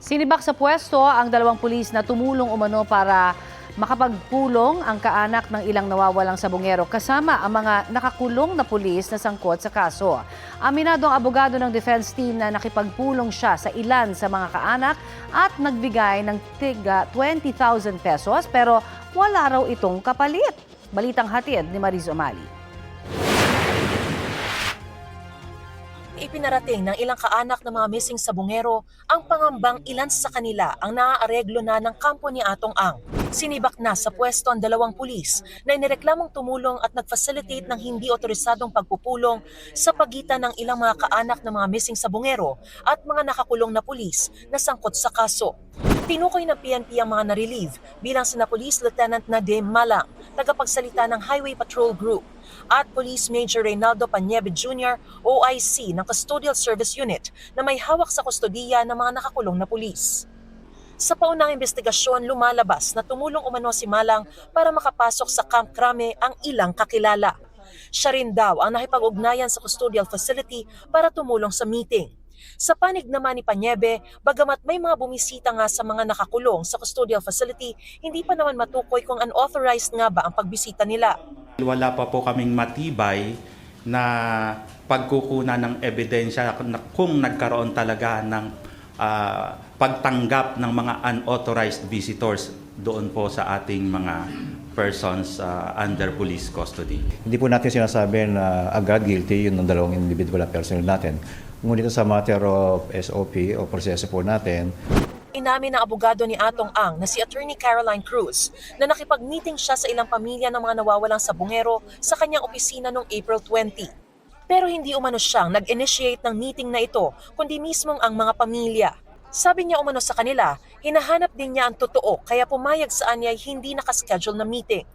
Sinibak sa pwesto ang dalawang pulis na tumulong umano para makapagpulong ang kaanak ng ilang nawawalang sabungero kasama ang mga nakakulong na pulis na sangkot sa kaso. Aminado ang abogado ng defense team na nakipagpulong siya sa ilan sa mga kaanak at nagbigay ng tiga 20,000 pesos pero wala raw itong kapalit. Balitang hatid ni Mariz Umali. Ipinarating ng ilang kaanak ng mga missing sabungero ang pangambang ilan sa kanila ang naaareglo na ng kampo ni Atong Ang. Sinibak na sa pwesto ang dalawang pulis na inireklamong tumulong at nag-facilitate ng hindi otorisadong pagpupulong sa pagitan ng ilang mga kaanak ng mga missing sabungero at mga nakakulong na pulis na sangkot sa kaso. Tinukoy ng PNP ang mga na-relieve bilang sina Police Lieutenant Nadim Malang, tagapagsalita ng Highway Patrol Group, at Police Major Reynaldo Paniebe Jr., OIC ng Custodial Service Unit na may hawak sa kustodiya ng mga nakakulong na pulis. Sa paunang investigasyon, lumalabas na tumulong umano si Malang para makapasok sa Camp Crame ang ilang kakilala. Siya rin daw ang nakipag-ugnayan sa custodial facility para tumulong sa meeting. Sa panig naman ni Paniebe, bagamat may mga bumisita nga sa mga nakakulong sa custodial facility, hindi pa naman matukoy kung unauthorized nga ba ang pagbisita nila. Wala pa po kaming matibay na pagkukunan ng ebidensya kung nagkaroon talaga ng pagtanggap ng mga unauthorized visitors doon po sa ating mga persons under police custody. Hindi po natin sinasabi na agad guilty yun ng dalawang individual na personnel natin. Ngunit sa matter of SOP o proseso po natin, Inamin ng abogado ni Atong Ang na si Attorney Caroline Cruz na nakipag-meeting siya sa ilang pamilya ng mga nawawalang sabungero sa kanyang opisina noong April 20. Pero hindi umano siyang nag-initiate ng meeting na ito, kundi mismong ang mga pamilya. Sabi niya umano sa kanila, hinahanap din niya ang totoo kaya pumayag sa niya ay hindi nakaschedule na meeting.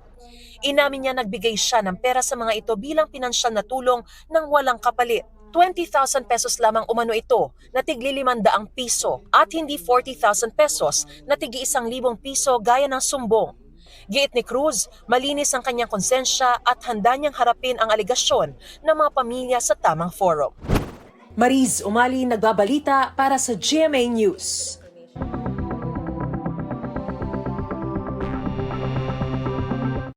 Inamin niya nagbigay siya ng pera sa mga ito bilang pinansyal na tulong ng walang kapalit. 20,000 pesos lamang umano ito na tigli 500 piso at hindi 40,000 pesos na tigli 1,000 piso gaya ng sumbong. Giit ni Cruz, malinis ang kanyang konsensya at handa niyang harapin ang aligasyon ng mga pamilya sa tamang forum. Mariz Umali nagbabalita para sa GMA News.